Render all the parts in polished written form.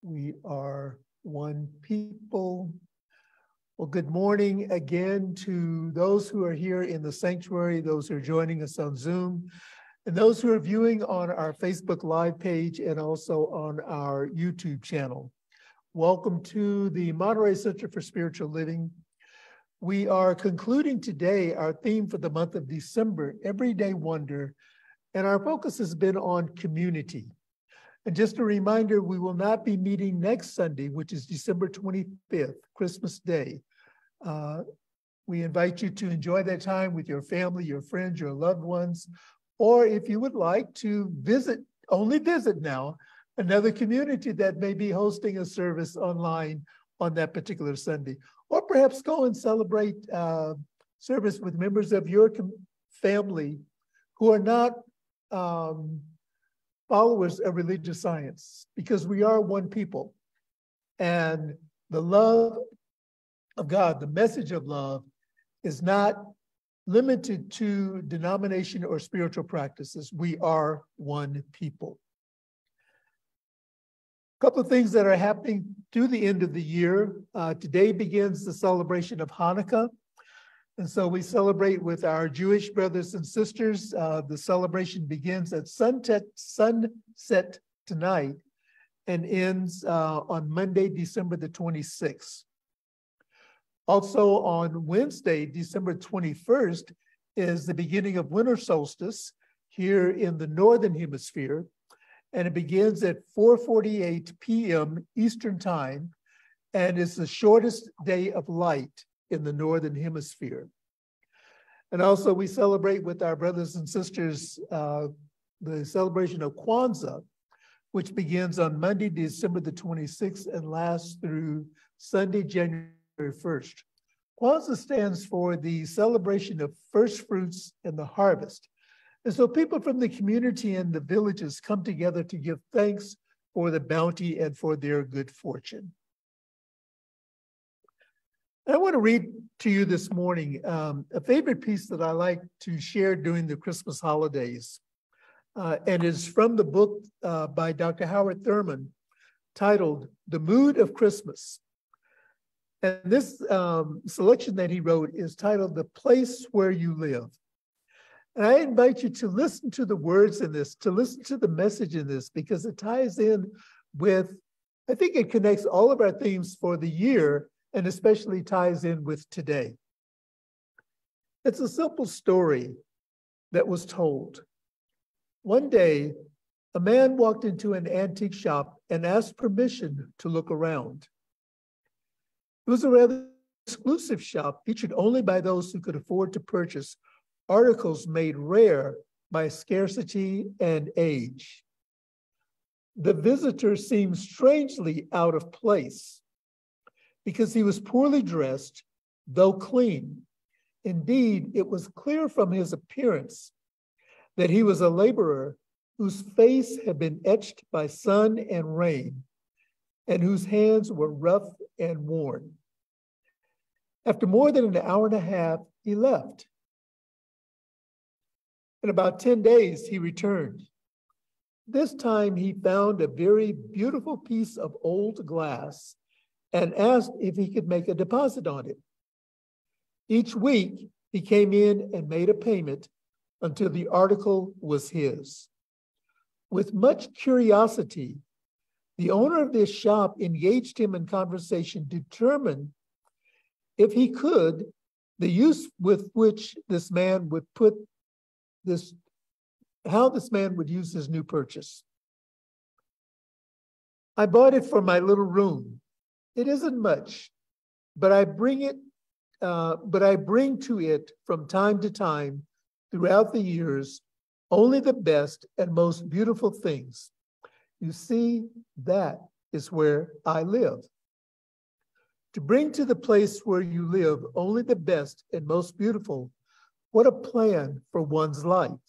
We are one people. Well, good morning again to those who are here in the sanctuary, those who are joining us on Zoom, and those who are viewing on our Facebook Live page and also on our YouTube channel. Welcome to the Monterey Center for Spiritual Living. We are concluding today our theme for the month of December, Everyday Wonder, and our focus has been on community. And just a reminder, we will not be meeting next Sunday, which is December 25th, Christmas Day. We invite you to enjoy that time with your family, your friends, your loved ones, or if you would like to visit, only visit now, another community that may be hosting a service online on that particular Sunday. Or perhaps go and celebrate service with members of your family who are not followers of religious science, because we are one people. And the love of God, the message of love, is not limited to denomination or spiritual practices. We are one people. A couple of things that are happening through the end of the year. Today begins the celebration of Hanukkah. And so we celebrate with our Jewish brothers and sisters. The celebration begins at sunset tonight and ends on Monday, December the 26th. Also on Wednesday, December 21st, is the beginning of winter solstice here in the Northern Hemisphere. And it begins at 4:48 p.m. Eastern Time, and it's the shortest day of light in the Northern Hemisphere. And also we celebrate with our brothers and sisters the celebration of Kwanzaa, which begins on Monday, December the 26th and lasts through Sunday, January 1st. Kwanzaa stands for the celebration of first fruits and the harvest. And so people from the community and the villages come together to give thanks for the bounty and for their good fortune. I want to read to you this morning a favorite piece that I like to share during the Christmas holidays. And is from the book by Dr. Howard Thurman titled, The Mood of Christmas. And this selection that he wrote is titled, The Place Where You Live. And I invite you to listen to the words in this, to listen to the message in this, because it ties in with, I think it connects all of our themes for the year, and especially ties in with today. It's a simple story that was told. One day, a man walked into an antique shop and asked permission to look around. It was a rather exclusive shop featured only by those who could afford to purchase articles made rare by scarcity and age. The visitor seemed strangely out of place because he was poorly dressed, though clean. Indeed, it was clear from his appearance that he was a laborer whose face had been etched by sun and rain, and whose hands were rough and worn. After more than an hour and a half, he left. In about 10 days, he returned. This time, he found a very beautiful piece of old glass and asked if he could make a deposit on it. Each week, he came in and made a payment until the article was his. With much curiosity, the owner of this shop engaged him in conversation, determined if he could, the use with which this man would put this, how this man would use his new purchase. I bought it for my little room. It isn't much, but I bring to it from time to time throughout the years only the best and most beautiful things. You see, that is where I live. To bring to the place where you live only the best and most beautiful, what a plan for one's life.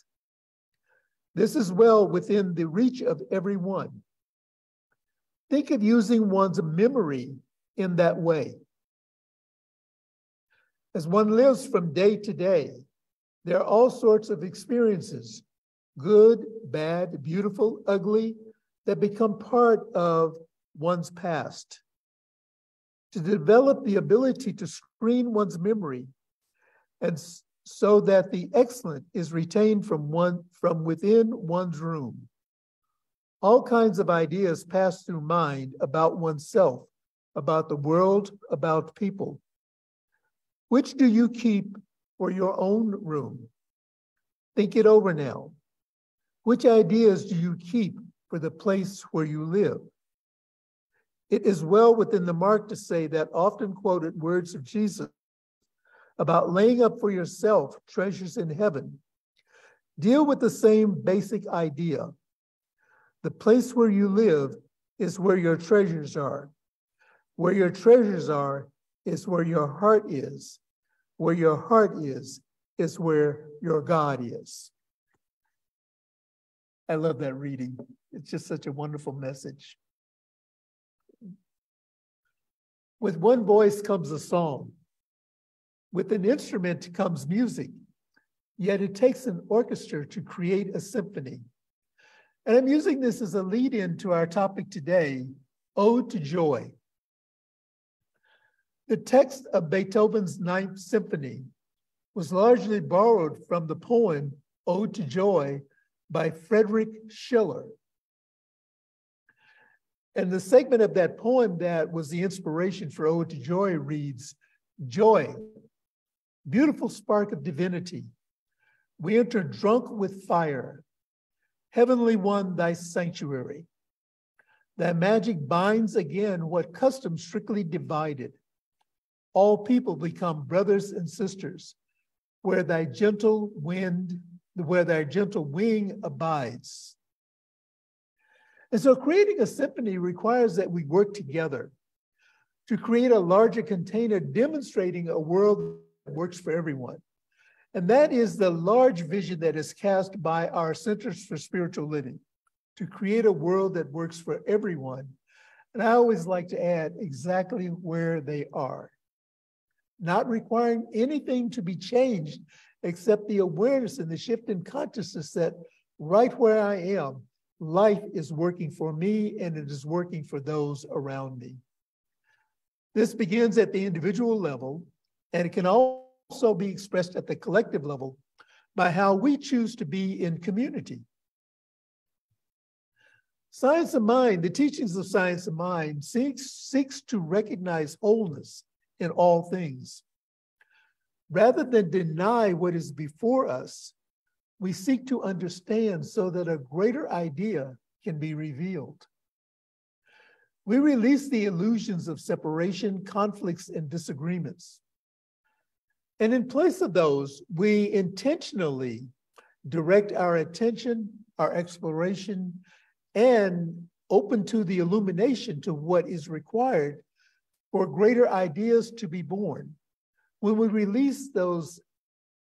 This is well within the reach of everyone. Think of using one's memory in that way. As one lives from day to day, there are all sorts of experiences, good, bad, beautiful, ugly, that become part of one's past, to develop the ability to screen one's memory, and so that the excellent is retained from within one's room. All kinds of ideas pass through mind about oneself, about the world, about people. Which do you keep for your own room? Think it over now. Which ideas do you keep for the place where you live? It is well within the mark to say that often quoted words of Jesus about laying up for yourself treasures in heaven deal with the same basic idea. The place where you live is where your treasures are. Where your treasures are is where your heart is. Where your heart is where your God is. I love that reading. It's just such a wonderful message. With one voice comes a song. With an instrument comes music. Yet it takes an orchestra to create a symphony. And I'm using this as a lead-in to our topic today, Ode to Joy. The text of Beethoven's Ninth Symphony was largely borrowed from the poem Ode to Joy by Friedrich Schiller. And the segment of that poem that was the inspiration for Ode to Joy reads, Joy, beautiful spark of divinity, we enter drunk with fire, Heavenly One, thy sanctuary. Thy magic binds again what custom strictly divided. All people become brothers and sisters, where thy gentle wing abides. And so creating a symphony requires that we work together to create a larger container demonstrating a world that works for everyone. And that is the large vision that is cast by our Centers for Spiritual Living, to create a world that works for everyone. And I always like to add exactly where they are, not requiring anything to be changed except the awareness and the shift in consciousness that right where I am, life is working for me and it is working for those around me. This begins at the individual level, and it can also be expressed at the collective level by how we choose to be in community. Science of Mind, the teachings of Science of Mind seeks to recognize wholeness in all things. Rather than deny what is before us, we seek to understand so that a greater idea can be revealed. We release the illusions of separation, conflicts, and disagreements. And in place of those, we intentionally direct our attention, our exploration, and open to the illumination to what is required for greater ideas to be born. When we release those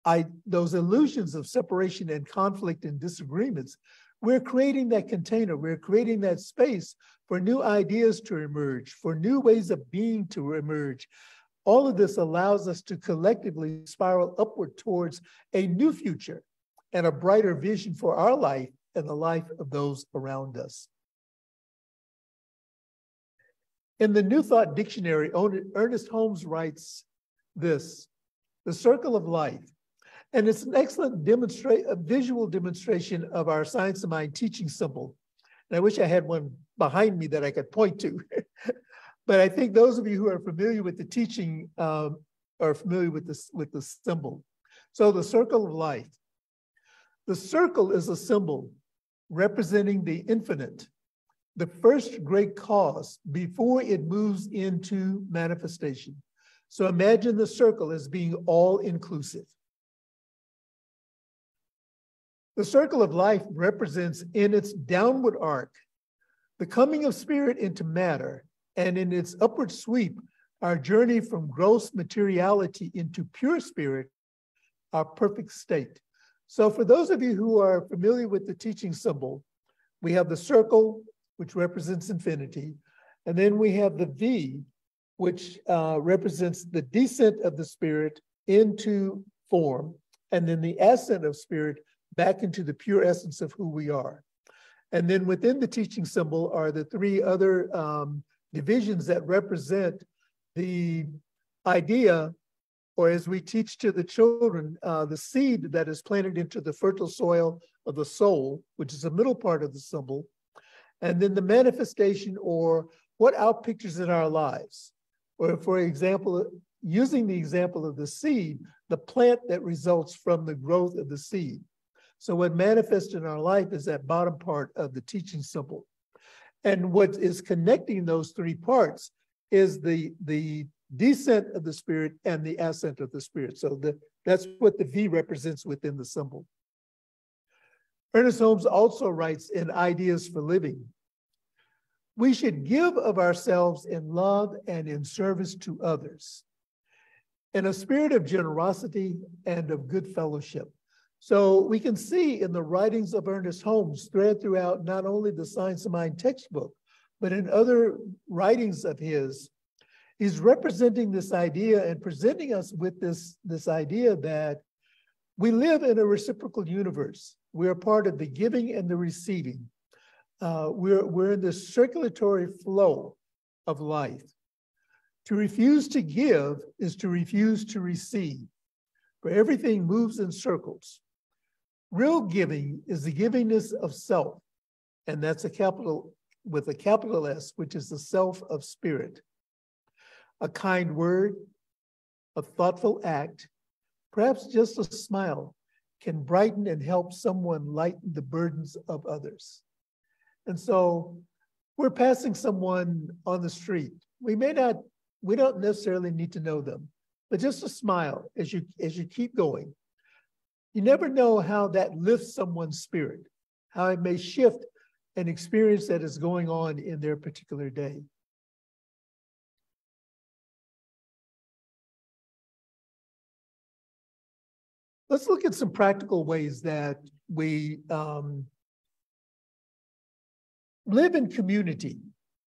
illusions of separation and conflict and disagreements, we're creating that container, we're creating that space for new ideas to emerge, for new ways of being to emerge. All of this allows us to collectively spiral upward towards a new future and a brighter vision for our life and the life of those around us. In the New Thought Dictionary, Ernest Holmes writes this, the circle of life. And it's an excellent visual demonstration of our Science of Mind teaching symbol. And I wish I had one behind me that I could point to. But I think those of you who are familiar with the teaching are familiar with the symbol. So the circle of life. The circle is a symbol representing the infinite, the first great cause before it moves into manifestation. So imagine the circle as being all-inclusive. The circle of life represents in its downward arc the coming of spirit into matter, and in its upward sweep, our journey from gross materiality into pure spirit, our perfect state. So for those of you who are familiar with the teaching symbol, we have the circle, which represents infinity, and then we have the V, which represents the descent of the spirit into form, and then the ascent of spirit back into the pure essence of who we are. And then within the teaching symbol are the three other divisions that represent the idea, or as we teach to the children, the seed that is planted into the fertile soil of the soul, which is the middle part of the symbol, and then the manifestation, or what outpictures in our lives. Or for example, using the example of the seed, the plant that results from the growth of the seed. So what manifests in our life is that bottom part of the teaching symbol. And what is connecting those three parts is the descent of the Spirit and the ascent of the Spirit. So that's what the V represents within the symbol. Ernest Holmes also writes in Ideas for Living, we should give of ourselves in love and in service to others, in a spirit of generosity and of good fellowship. So we can see in the writings of Ernest Holmes thread throughout not only the Science of Mind textbook, but in other writings of his, he's representing this idea and presenting us with this idea that we live in a reciprocal universe. We're part of the giving and the receiving. We're in the circulatory flow of life. To refuse to give is to refuse to receive, for everything moves in circles. Real giving is the givingness of self, and that's with a capital S, which is the self of spirit. A kind word, a thoughtful act, perhaps just a smile, can brighten and help someone lighten the burdens of others. And so we're passing someone on the street. We don't necessarily need to know them, but just a smile as you keep going. You never know how that lifts someone's spirit, how it may shift an experience that is going on in their particular day. Let's look at some practical ways that we live in community,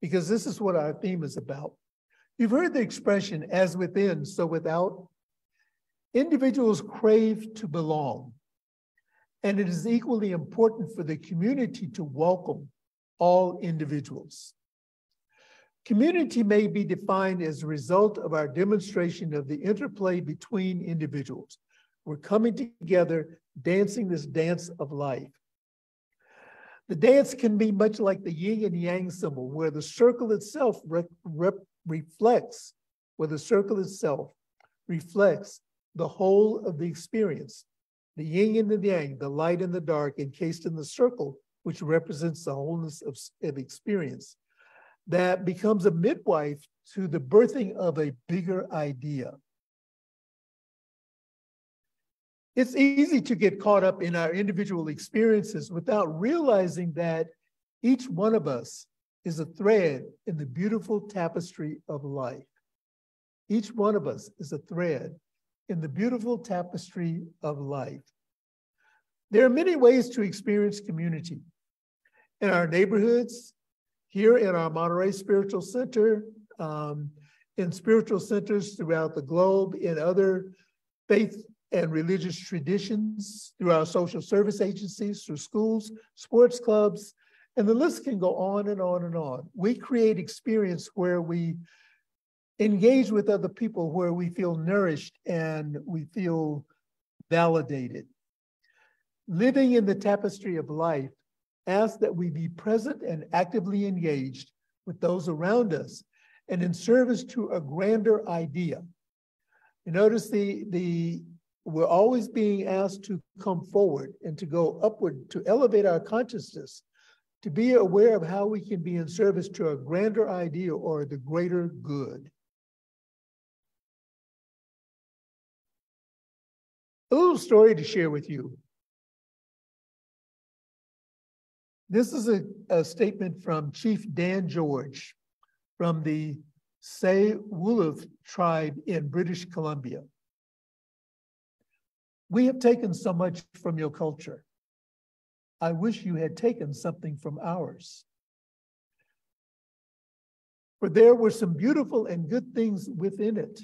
because this is what our theme is about. You've heard the expression, as within, so without. Individuals crave to belong, and it is equally important for the community to welcome all individuals. Community may be defined as a result of our demonstration of the interplay between individuals. We're coming together, dancing this dance of life. The dance can be much like the yin and yang symbol, where the circle itself reflects the whole of the experience. The yin and the yang, the light and the dark, encased in the circle, which represents the wholeness of experience, that becomes a midwife to the birthing of a bigger idea. It's easy to get caught up in our individual experiences without realizing that each one of us is a thread in the beautiful tapestry of life. Each one of us is a thread in the beautiful tapestry of life. There are many ways to experience community. In our neighborhoods, here in our Monterey Spiritual Center, in spiritual centers throughout the globe, in other faith and religious traditions, through our social service agencies, through schools, sports clubs, and the list can go on and on and on. We create experience where we engage with other people, where we feel nourished and we feel validated. Living in the tapestry of life asks that we be present and actively engaged with those around us and in service to a grander idea. You notice we're always being asked to come forward and to go upward, to elevate our consciousness, to be aware of how we can be in service to a grander idea or the greater good. A little story to share with you. This is a statement from Chief Dan George from the Say-Wolof tribe in British Columbia. We have taken so much from your culture. I wish you had taken something from ours. For there were some beautiful and good things within it.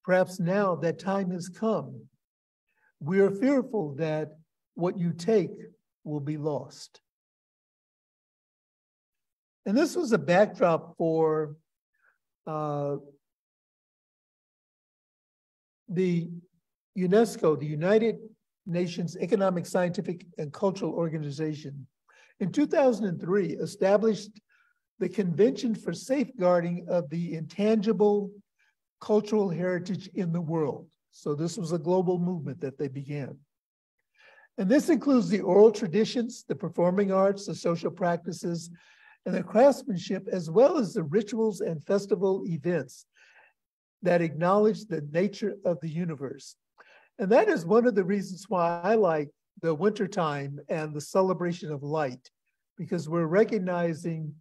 Perhaps now that time has come, we are fearful that what you take will be lost. And this was a backdrop for the UNESCO, the United Nations Economic, Scientific, and Cultural Organization, in 2003 established the Convention for Safeguarding of the Intangible Cultural Heritage in the World. So this was a global movement that they began. And this includes the oral traditions, the performing arts, the social practices, and the craftsmanship, as well as the rituals and festival events that acknowledge the nature of the universe. And that is one of the reasons why I like the wintertime and the celebration of light, because we're recognizing,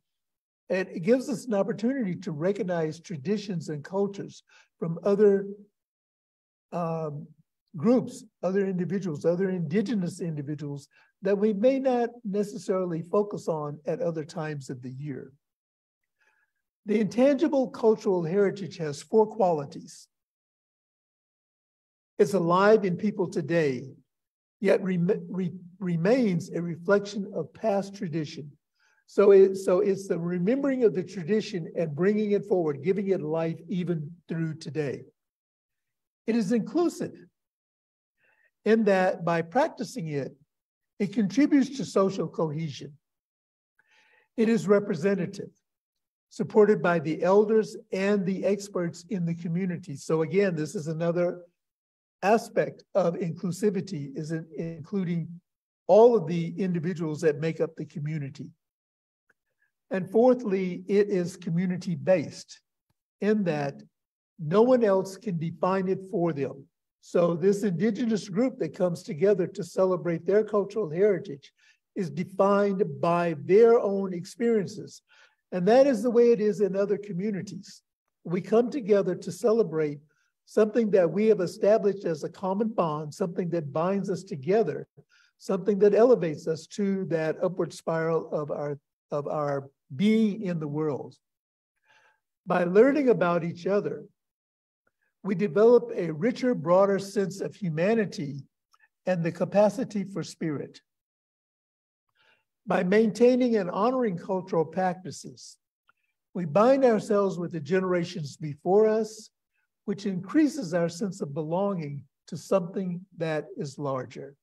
and it gives us an opportunity to recognize traditions and cultures from other groups, other individuals, other indigenous individuals that we may not necessarily focus on at other times of the year. The intangible cultural heritage has 4 qualities. It's alive in people today, yet remains a reflection of past tradition. So it's the remembering of the tradition and bringing it forward, giving it life even through today. It is inclusive in that by practicing it, it contributes to social cohesion. It is representative, supported by the elders and the experts in the community. So again, this is another aspect of inclusivity, is including all of the individuals that make up the community. And fourthly, it is community-based in that no one else can define it for them. So this indigenous group that comes together to celebrate their cultural heritage is defined by their own experiences. And that is the way it is in other communities. We come together to celebrate something that we have established as a common bond, something that binds us together, something that elevates us to that upward spiral of our being in the world. By learning about each other, we develop a richer, broader sense of humanity and the capacity for spirit. By maintaining and honoring cultural practices, we bind ourselves with the generations before us, which increases our sense of belonging to something that is larger.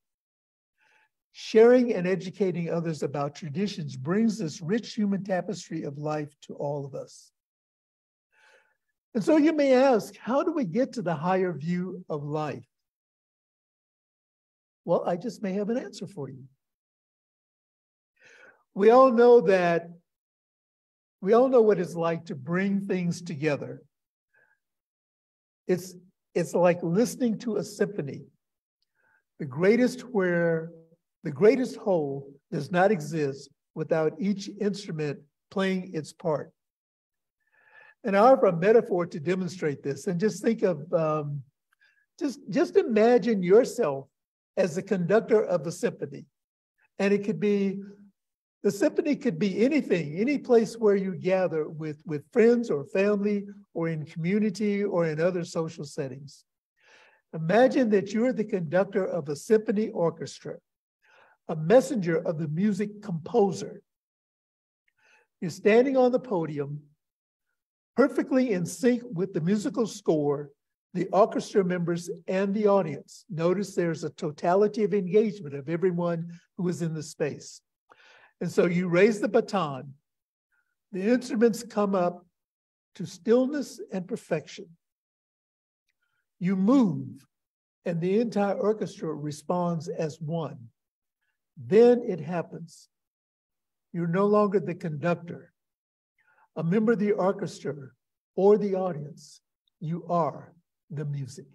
Sharing and educating others about traditions brings this rich human tapestry of life to all of us. And so you may ask, how do we get to the higher view of life? Well, I just may have an answer for you. We all know what it's like to bring things together. It's like listening to a symphony. The greatest whole does not exist without each instrument playing its part. And I offer a metaphor to demonstrate this. And just think of, just imagine yourself as the conductor of a symphony. And it could be, the symphony could be anything, any place where you gather with friends or family or in community or in other social settings. Imagine that you're the conductor of a symphony orchestra, a messenger of the music composer. You're standing on the podium, perfectly in sync with the musical score, the orchestra members, and the audience. Notice there's a totality of engagement of everyone who is in the space. And so you raise the baton. The instruments come up to stillness and perfection. You move, and the entire orchestra responds as one. Then it happens. You're no longer the conductor, a member of the orchestra, or the audience. You are the music.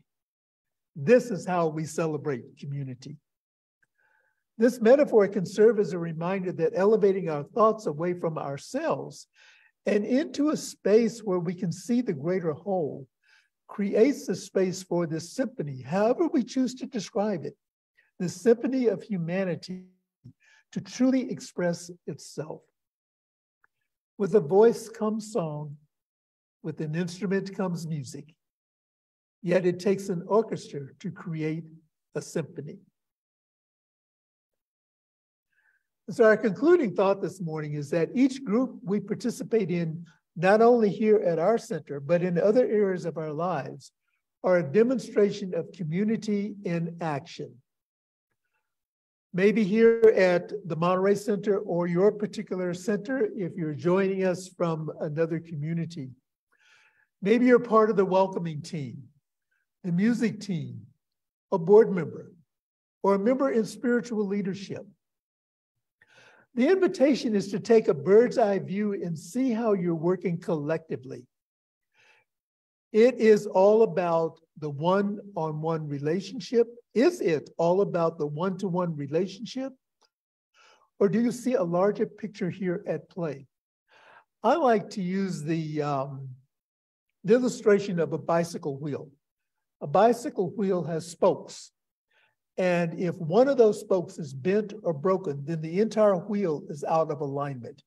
This is how we celebrate community. This metaphor can serve as a reminder that elevating our thoughts away from ourselves and into a space where we can see the greater whole creates the space for this symphony, however we choose to describe it, the symphony of humanity to truly express itself. With a voice comes song, with an instrument comes music, yet it takes an orchestra to create a symphony. So our concluding thought this morning is that each group we participate in, not only here at our center, but in other areas of our lives, are a demonstration of community in action. Maybe here at the Monterey Center or your particular center, if you're joining us from another community. Maybe you're part of the welcoming team, the music team, a board member, or a member in spiritual leadership. The invitation is to take a bird's eye view and see how you're working collectively. It is all about the one-on-one relationship. Is it all about the one-to-one relationship? Or do you see a larger picture here at play? I like to use the illustration of a bicycle wheel. A bicycle wheel has spokes. And if one of those spokes is bent or broken, then the entire wheel is out of alignment.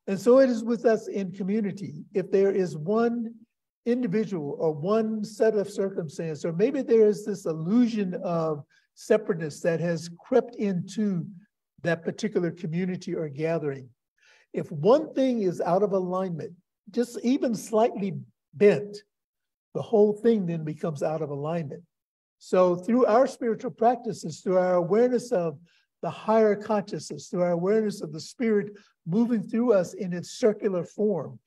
And so it is with us in community. If there is one individual or one set of circumstance, or maybe there is this illusion of separateness that has crept into that particular community or gathering. If one thing is out of alignment, just even slightly bent, the whole thing then becomes out of alignment. So through our spiritual practices, through our awareness of the higher consciousness, through our awareness of the spirit moving through us in its circular form,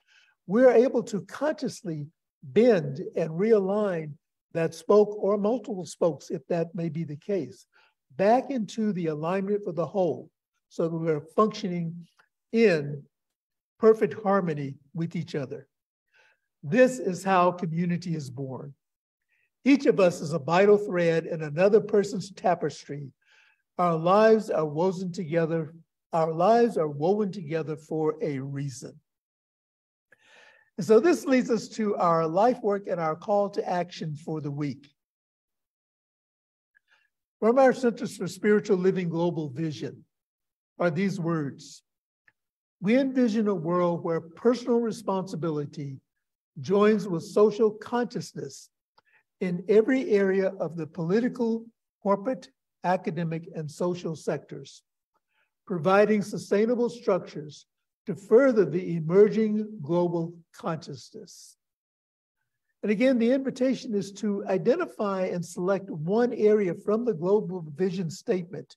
we're able to consciously bend and realign that spoke or multiple spokes, if that may be the case, back into the alignment for the whole, so that we're functioning in perfect harmony with each other. This is how community is born. Each of us is a vital thread in another person's tapestry. Our lives are woven together. Our lives are woven together for a reason. And so this leads us to our life work and our call to action for the week. From our Centers for Spiritual Living Global Vision are these words. We envision a world where personal responsibility joins with social consciousness in every area of the political, corporate, academic, and social sectors, providing sustainable structures to further the emerging global consciousness. And again, the invitation is to identify and select one area from the global vision statement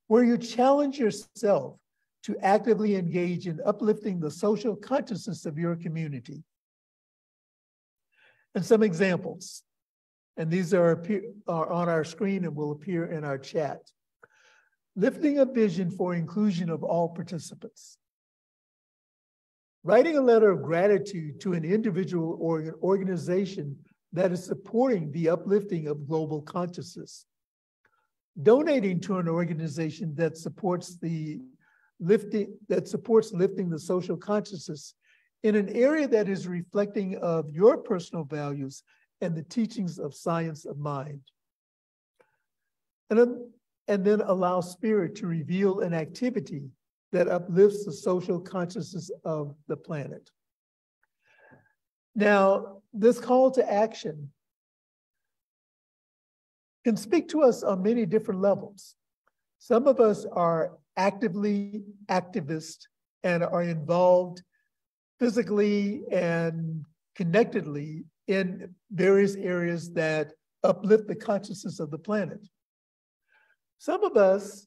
where you challenge yourself to actively engage in uplifting the social consciousness of your community. And some examples. And these are on our screen and will appear in our chat. Lifting a vision for inclusion of all participants. Writing a letter of gratitude to an individual or an organization that is supporting the uplifting of global consciousness. Donating to an organization that supports lifting the social consciousness in an area that is reflecting of your personal values and the teachings of science of mind. And then allow spirit to reveal an activity that uplifts the social consciousness of the planet. Now, this call to action can speak to us on many different levels. Some of us are actively activists and are involved physically and connectedly in various areas that uplift the consciousness of the planet. Some of us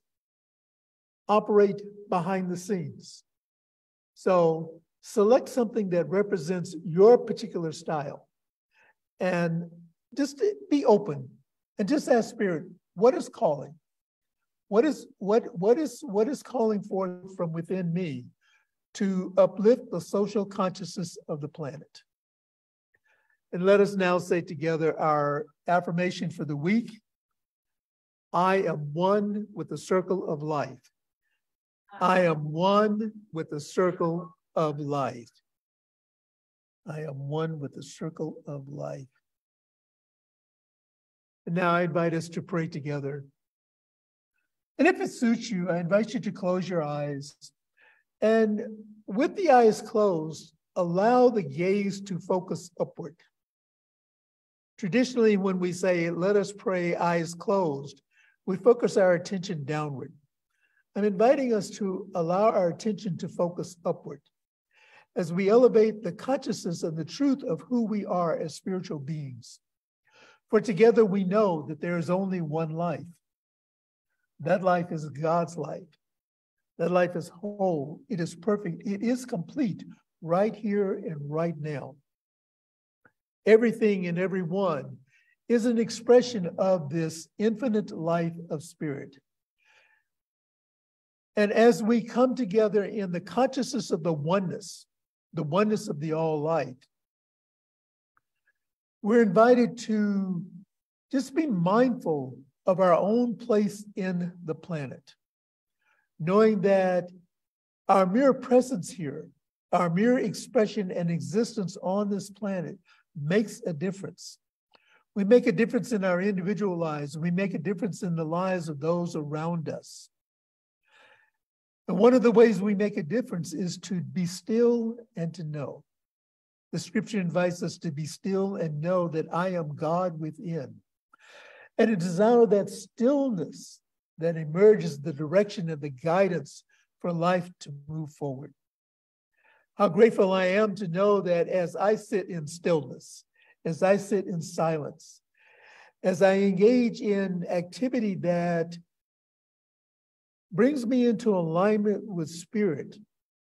operate behind the scenes. So select something that represents your particular style and just be open and just ask Spirit, what is calling? What is calling forth from within me to uplift the social consciousness of the planet? And let us now say together our affirmation for the week. I am one with the circle of life. I am one with the circle of life. I am one with the circle of life. And now I invite us to pray together. And if it suits you, I invite you to close your eyes. And with the eyes closed, allow the gaze to focus upward. Traditionally, when we say, let us pray, eyes closed, we focus our attention downward. I'm inviting us to allow our attention to focus upward as we elevate the consciousness and the truth of who we are as spiritual beings. For together we know that there is only one life. That life is God's life. That life is whole. It is perfect. It is complete right here and right now. Everything and everyone is an expression of this infinite life of spirit. And as we come together in the consciousness of the oneness of the all light, we're invited to just be mindful of our own place in the planet, knowing that our mere presence here, our mere expression and existence on this planet makes a difference. We make a difference in our individual lives. We make a difference in the lives of those around us. And one of the ways we make a difference is to be still and to know. The scripture invites us to be still and know that I am God within. And it is out of that stillness that emerges the direction and the guidance for life to move forward. How grateful I am to know that as I sit in stillness, as I sit in silence, as I engage in activity that brings me into alignment with spirit,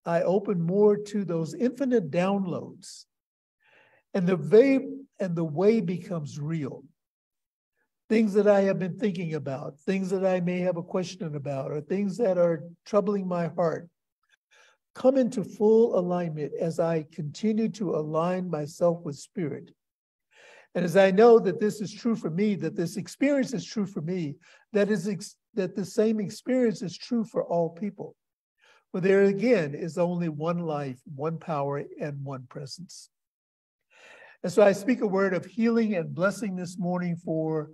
I open more to those infinite downloads, and the way becomes real. Things that I have been thinking about, things that I may have a question about, or things that are troubling my heart, come into full alignment as I continue to align myself with spirit. And as I know that this is true for me, that this experience is true for me, that the same experience is true for all people. For there again is only one life, one power, and one presence. And so I speak a word of healing and blessing this morning for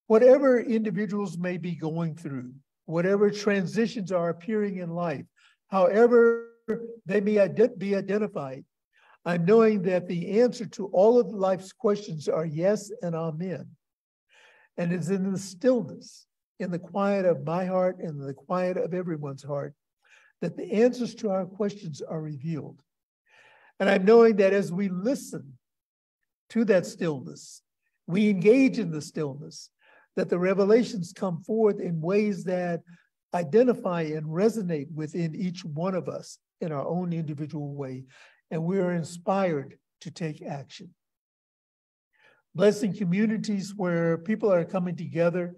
whatever individuals may be going through, whatever transitions are appearing in life, however they may be identified. I'm knowing that the answer to all of life's questions are yes and amen. And it's in the stillness, in the quiet of my heart and the quiet of everyone's heart, that the answers to our questions are revealed. And I'm knowing that as we listen to that stillness, we engage in the stillness, that the revelations come forth in ways that identify and resonate within each one of us in our own individual way. And we are inspired to take action. Blessing communities where people are coming together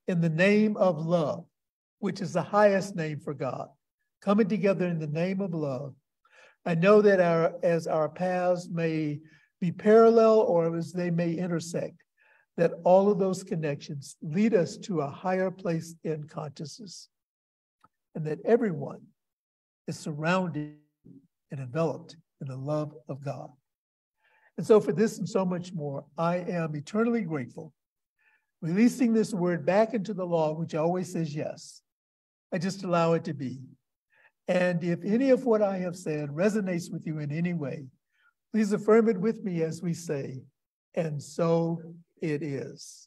in the name of love, which is the highest name for God, coming together in the name of love. I know that as our paths may be parallel or as they may intersect, that all of those connections lead us to a higher place in consciousness, and that everyone is surrounded and enveloped in the love of God. And so for this and so much more, I am eternally grateful. Releasing this word back into the law, which always says yes. I just allow it to be. And if any of what I have said resonates with you in any way, please affirm it with me as we say, and so it is.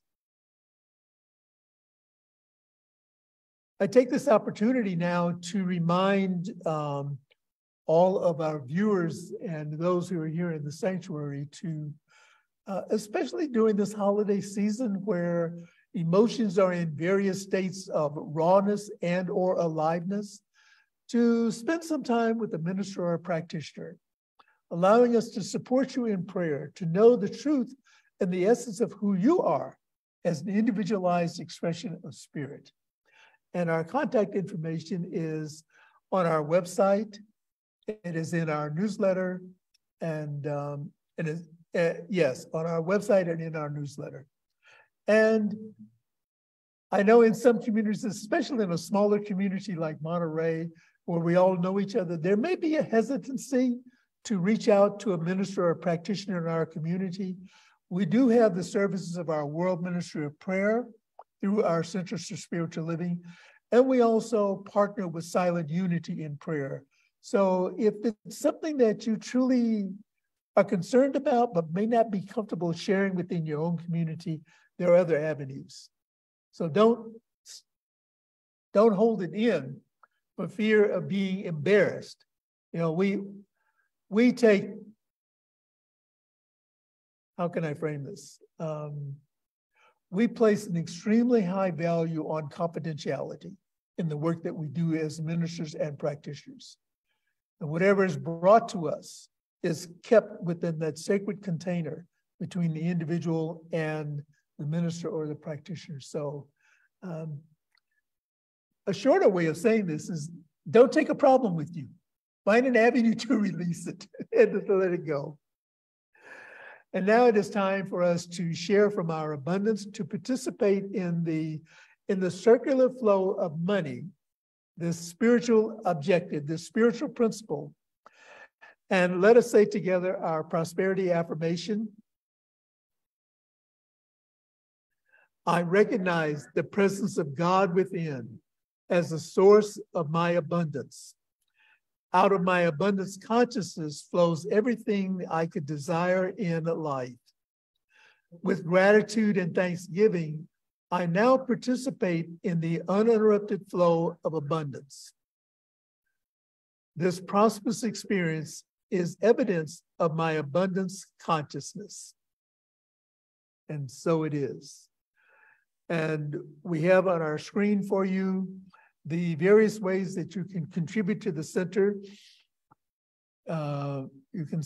I take this opportunity now to remind all of our viewers and those who are here in the sanctuary to, especially during this holiday season where emotions are in various states of rawness and or aliveness, to spend some time with a minister or a practitioner, allowing us to support you in prayer, to know the truth and the essence of who you are as an individualized expression of spirit. And our contact information is on our website. It is in our newsletter, and yes, on our website and in our newsletter. And I know in some communities, especially in a smaller community like Monterey, where we all know each other, there may be a hesitancy to reach out to a minister or a practitioner in our community. We do have the services of our World Ministry of Prayer through our Centers for Spiritual Living, and we also partner with Silent Unity in Prayer. So if it's something that you truly are concerned about, but may not be comfortable sharing within your own community, there are other avenues. So don't hold it in for fear of being embarrassed. You know, we take, how can I frame this? We place an extremely high value on confidentiality in the work that we do as ministers and practitioners. And whatever is brought to us is kept within that sacred container between the individual and the minister or the practitioner. So a shorter way of saying this is, don't take a problem with you. Find an avenue to release it and to let it go. And now it is time for us to share from our abundance, to participate in the circular flow of money, this spiritual objective, this spiritual principle. And let us say together our prosperity affirmation. I recognize the presence of God within as the source of my abundance. Out of my abundance consciousness flows everything I could desire in life. With gratitude and thanksgiving, I now participate in the uninterrupted flow of abundance. This prosperous experience is evidence of my abundance consciousness. And so it is. And we have on our screen for you the various ways that you can contribute to the center. You can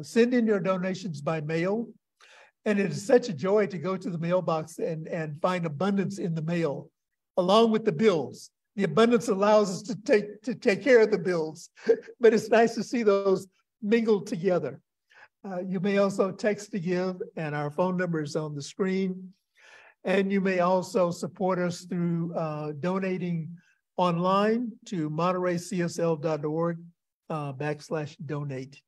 send in your donations by mail. And it is such a joy to go to the mailbox and find abundance in the mail, along with the bills. The abundance allows us to take care of the bills, but it's nice to see those mingled together. You may also text to give, and our phone number is on the screen. And you may also support us through donating online to montereycsl.org/donate.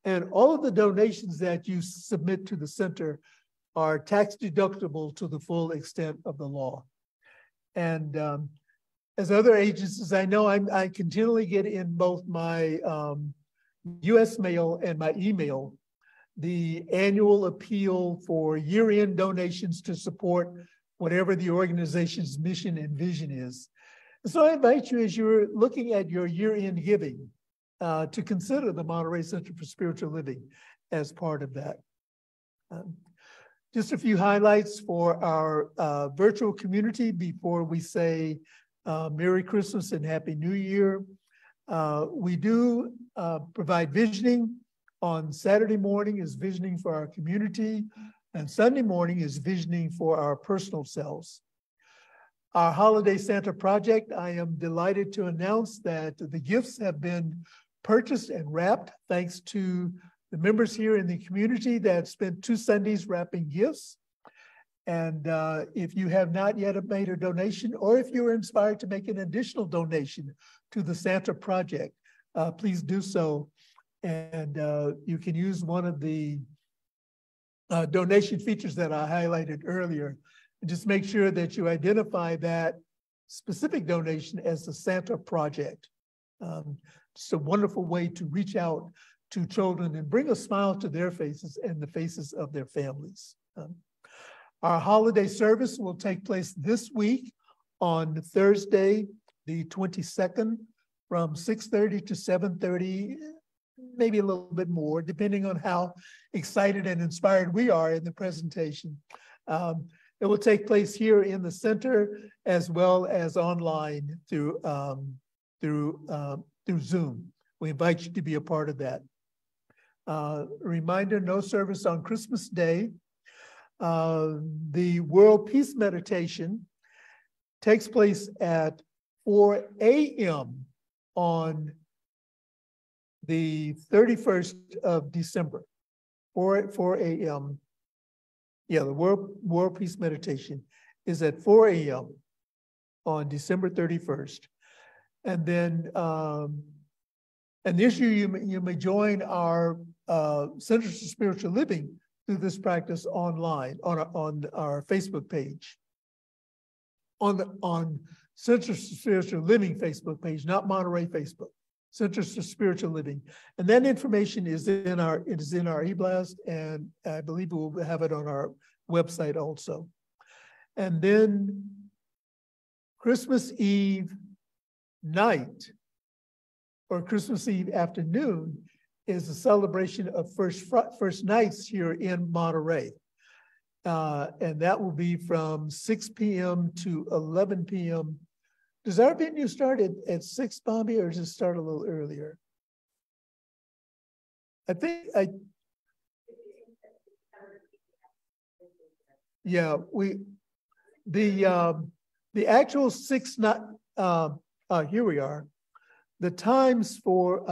And all of the donations that you submit to the center are tax deductible to the full extent of the law. And as other agencies, I know I continually get in both my US mail and my email the annual appeal for year-end donations to support whatever the organization's mission and vision is. And so I invite you, as you're looking at your year-end giving, to consider the Monterey Center for Spiritual Living as part of that. Just a few highlights for our virtual community before we say Merry Christmas and Happy New Year. We do provide visioning. On Saturday morning is visioning for our community, and Sunday morning is visioning for our personal selves. Our Holiday Santa project, I am delighted to announce that the gifts have been purchased and wrapped thanks to the members here in the community that spent 2 Sundays wrapping gifts. And if you have not yet made a donation, or if you're inspired to make an additional donation to the Santa project, please do so. And you can use one of the donation features that I highlighted earlier. And just make sure that you identify that specific donation as the Santa project. Just a wonderful way to reach out to children and bring a smile to their faces and the faces of their families. Our holiday service will take place this week on Thursday, the 22nd, from 6:30 to 7:30. Maybe a little bit more, depending on how excited and inspired we are in the presentation. It will take place here in the center as well as online through Zoom. We invite you to be a part of that. Reminder, no service on Christmas Day. The World Peace Meditation takes place at 4 a.m. on the 31st of December, 4 a.m. Yeah, the World Peace Meditation is at 4 a.m. on December 31st. And then, and this year you may join our Centers for Spiritual Living through this practice online on our Facebook page. On Centers for Spiritual Living Facebook page, not Monterey Facebook. Centers for Spiritual Living. And that information is in our e-blast, and I believe we'll have it on our website also. And then Christmas Eve, night or Christmas Eve afternoon is a celebration of first nights here in Monterey. And that will be from 6 p.m. to 11 p.m. Does our venue start at 6, Bobby, or does it start a little earlier? Yeah, the actual 6 not here we are. The times for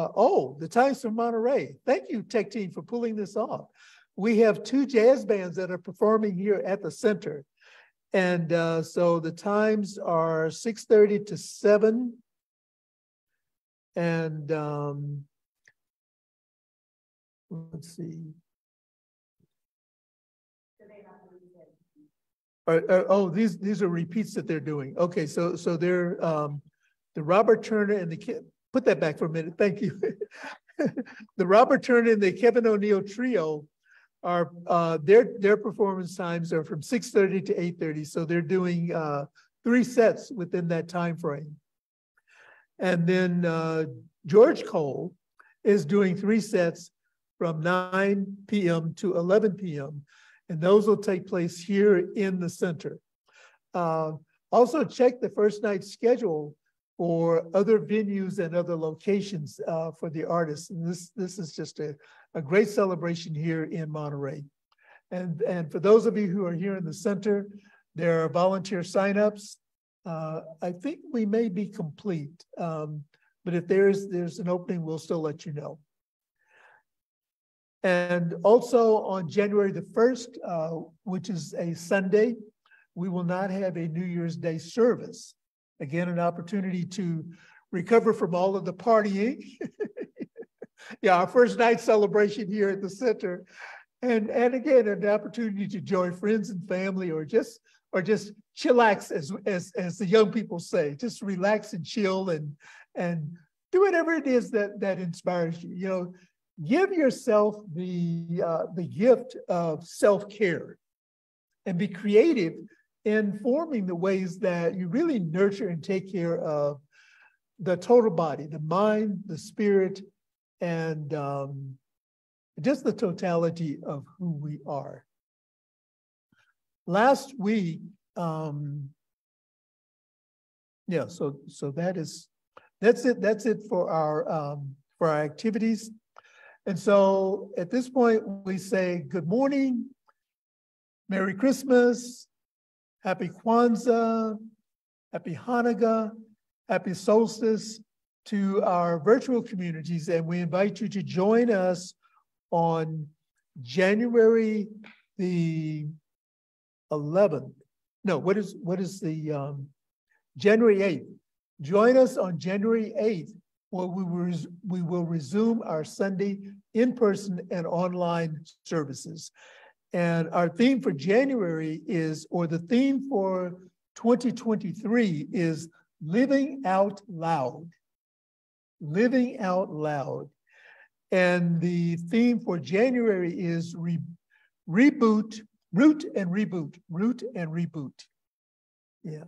the times for Monterey. Thank you, Tech Team, for pulling this off. We have 2 jazz bands that are performing here at the center. And so the times are 6:30 to 7. And let's see. These are repeats that they're doing. Okay, so they're the Robert Turner and the put that back for a minute. Thank you. The Robert Turner and the Kevin O'Neill Trio are their performance times are from 6:30 to 8:30. So they're doing 3 sets within that time frame. And then George Cole is doing 3 sets from 9 p.m. to 11 p.m. And those will take place here in the center. Also check the first night schedule for other venues and other locations for the artists. And this is just a great celebration here in Monterey. And for those of you who are here in the center, there are volunteer signups. I think we may be complete, but if there's an opening, we'll still let you know. And also on January the 1st, which is a Sunday, we will not have a New Year's Day service. Again, an opportunity to recover from all of the partying. Yeah, our first night celebration here at the center. And again, an opportunity to join friends and family or just chillax, as the young people say, just relax and chill and do whatever it is that inspires you. You know, give yourself the gift of self-care and be creative in forming the ways that you really nurture and take care of the total body, the mind, the spirit, and just the totality of who we are. Last week, yeah, so that's it for our activities. And so at this point, we say good morning, Merry Christmas, Happy Kwanzaa, Happy Hanukkah, Happy Solstice to our virtual communities. And we invite you to join us on January the 11th. No, what is the January 8th? Join us on January 8th, where we will resume our Sunday in-person and online services. And our theme for January is, or the theme for 2023 is living out loud. Living out loud. And the theme for January is reboot, root and reboot, root and reboot. Yeah.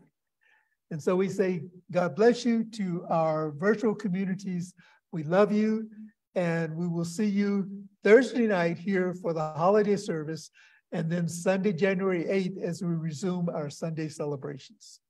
And so we say, God bless you to our virtual communities. We love you. And we will see you Thursday night here for the holiday service, and then Sunday, January 8th, as we resume our Sunday celebrations.